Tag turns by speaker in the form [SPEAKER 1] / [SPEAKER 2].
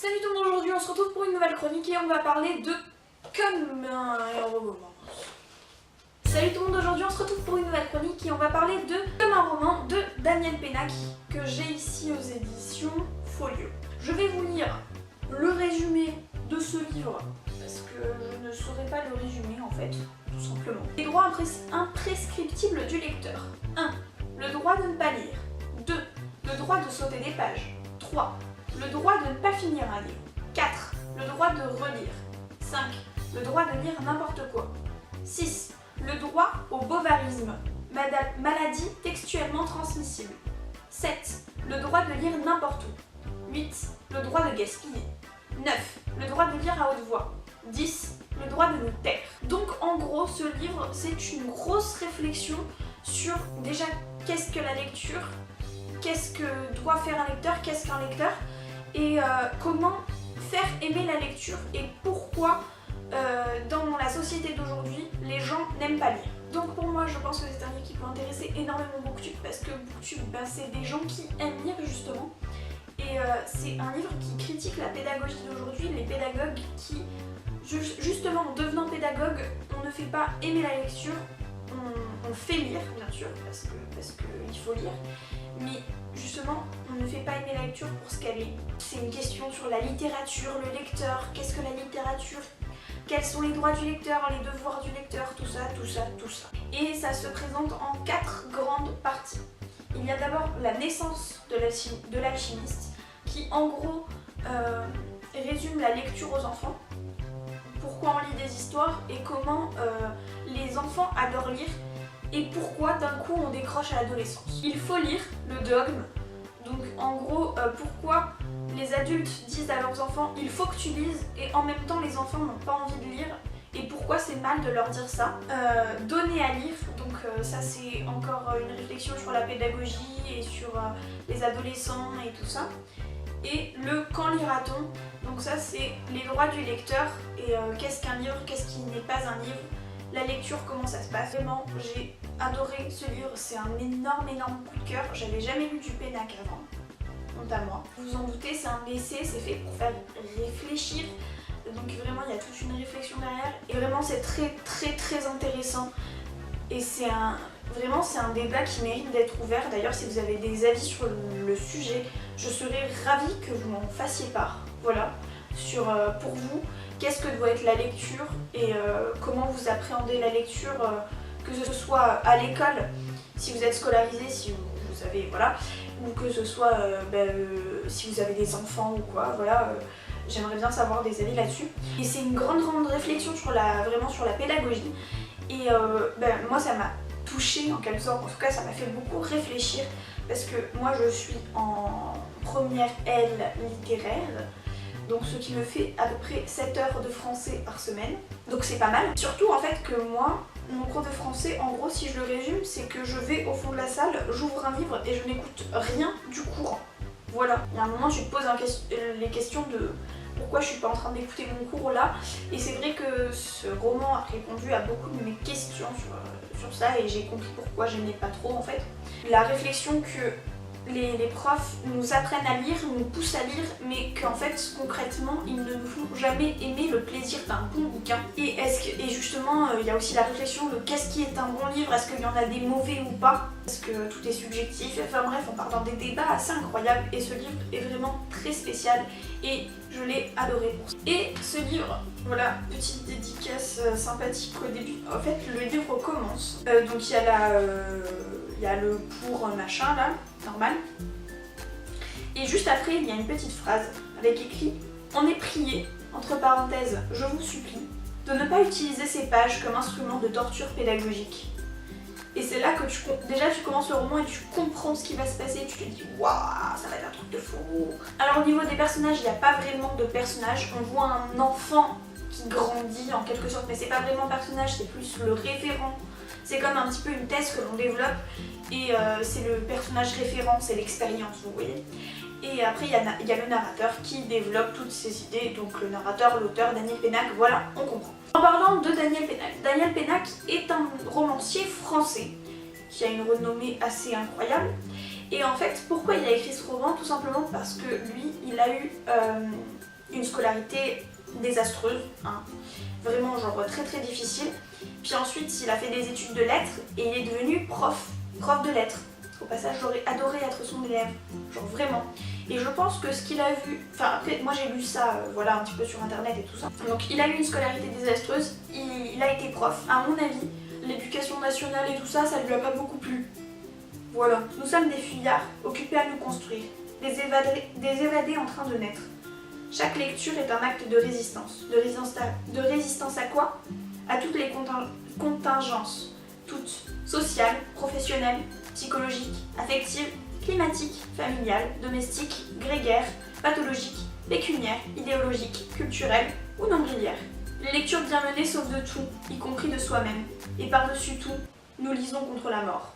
[SPEAKER 1] Salut tout le monde, aujourd'hui on se retrouve pour une nouvelle chronique et on va parler de comme un roman. Salut tout le monde, aujourd'hui on se retrouve pour une nouvelle chronique et on va parler de Comme un roman de Daniel Pénac que j'ai ici aux éditions Folio. Je vais vous lire le résumé de ce livre parce que je ne saurais pas le résumer en fait, tout simplement. Les droits imprescriptibles du lecteur. 1. Le droit de ne pas lire. 2. Le droit de sauter des pages. 3. Le droit de ne pas finir un livre. 4. Le droit de relire. 5. Le droit de lire n'importe quoi. 6. Le droit au bovarisme, maladie textuellement transmissible. 7. Le droit de lire n'importe où. 8. Le droit de gaspiller. 9. Le droit de lire à haute voix. 10. Le droit de nous taire. Donc en gros, ce livre, c'est une grosse réflexion sur déjà qu'est-ce que la lecture, qu'est-ce que doit faire un lecteur, qu'est-ce qu'un lecteur, et comment faire aimer la lecture et pourquoi dans la société d'aujourd'hui les gens n'aiment pas lire. Donc pour moi je pense que c'est un livre qui peut intéresser énormément Booktube parce que Booktube c'est des gens qui aiment lire justement et c'est un livre qui critique la pédagogie d'aujourd'hui, les pédagogues qui justement en devenant pédagogue on ne fait pas aimer la lecture, on fait lire bien sûr parce que il faut lire, mais justement on ne fait pas aimer la lecture pour ce qu'elle est. C'est une question sur la littérature, le lecteur, qu'est-ce que la littérature, quels sont les droits du lecteur, les devoirs du lecteur, tout ça. Et ça se présente en 4 grandes parties. Il y a d'abord la naissance de l'alchimiste qui en gros résume la lecture aux enfants. Pourquoi on lit des histoires et comment les enfants adorent lire et pourquoi d'un coup on décroche à l'adolescence. Il faut lire le dogme, donc en gros pourquoi les adultes disent à leurs enfants il faut que tu lises et en même temps les enfants n'ont pas envie de lire et pourquoi c'est mal de leur dire ça. Donner à lire, donc ça c'est encore une réflexion sur la pédagogie et sur les adolescents et tout ça. Et le quand lira-t-on, donc ça c'est les droits du lecteur et qu'est-ce qu'un livre, qu'est-ce qui n'est pas un livre, la lecture, comment ça se passe. Vraiment j'ai adoré ce livre, c'est un énorme coup de cœur, j'avais jamais lu du Pénac avant, honte à moi. Vous vous en doutez, c'est un essai, c'est fait pour faire réfléchir, donc vraiment il y a toute une réflexion derrière et vraiment c'est très intéressant et c'est un débat qui mérite d'être ouvert. D'ailleurs si vous avez des avis sur le sujet, je serais ravie que vous m'en fassiez part, voilà, sur pour vous, qu'est-ce que doit être la lecture et comment vous appréhendez la lecture, que ce soit à l'école, si vous êtes scolarisé, si vous savez, voilà, ou que ce soit si vous avez des enfants ou quoi, voilà, j'aimerais bien savoir des avis là-dessus. Et c'est une grande réflexion sur vraiment sur la pédagogie et moi ça m'a touchée en quelque sorte, en tout cas ça m'a fait beaucoup réfléchir parce que moi je suis en première L littéraire, donc ce qui me fait à peu près 7 heures de français par semaine, donc c'est pas mal. Surtout en fait que moi, mon cours de français, en gros si je le résume, c'est que je vais au fond de la salle, j'ouvre un livre et je n'écoute rien du cours. Voilà, il y a un moment tu te poses les questions de pourquoi je suis pas en train d'écouter mon cours là, et c'est vrai que ce roman a répondu à beaucoup de mes questions sur ça et j'ai compris pourquoi j'aimais pas trop en fait. La réflexion que les profs nous apprennent à lire, nous poussent à lire, mais qu'en fait concrètement ils ne nous font jamais aimer le plaisir d'un bon bouquin. Et justement il y a aussi la réflexion de qu'est-ce qui est un bon livre, est-ce qu'il y en a des mauvais ou pas, parce que tout est subjectif, enfin bref on part dans des débats assez incroyables et ce livre est vraiment très spécial et je l'ai adoré pour ça. Et ce livre, voilà, petite dédicace sympathique au début, en fait le livre commence, donc il y a le pour machin là, normal. Et juste après, il y a une petite phrase avec écrit « On est prié, entre parenthèses, je vous supplie, de ne pas utiliser ces pages comme instrument de torture pédagogique. » Et c'est là que déjà tu commences le roman et tu comprends ce qui va se passer, tu te dis « Waouh, ça va être un truc de fou !» Alors au niveau des personnages, il n'y a pas vraiment de personnages, on voit un enfant qui grandit en quelque sorte, mais c'est pas vraiment un personnage, c'est plus le référent. C'est comme un petit peu une thèse que l'on développe et c'est le personnage référent, c'est l'expérience, vous voyez. Et après il y a le narrateur qui développe toutes ces idées, donc le narrateur, l'auteur, Daniel Pénac, voilà, on comprend. En parlant de Daniel Pénac est un romancier français qui a une renommée assez incroyable. Et en fait, pourquoi il a écrit ce roman? Tout simplement parce que lui, il a eu une scolarité désastreuse, hein. Vraiment genre très très difficile. Puis ensuite il a fait des études de lettres et il est devenu prof de lettres. Au passage j'aurais adoré être son élève, genre vraiment. Et je pense que ce qu'il a vu, enfin après moi j'ai lu ça voilà un petit peu sur internet et tout ça. Donc il a eu une scolarité désastreuse, il a été prof. À mon avis, l'éducation nationale et tout ça, ça lui a pas beaucoup plu. Voilà, nous sommes des fuyards occupés à nous construire, des évadés en train de naître. Chaque lecture est un acte de résistance. De résistance à quoi? À toutes les contingences, toutes, sociales, professionnelles, psychologiques, affectives, climatiques, familiales, domestiques, grégaires, pathologiques, pécuniaires, idéologiques, culturelles ou nombrilières. Les lectures bien menées sauvent de tout, y compris de soi-même. Et par-dessus tout, nous lisons contre la mort.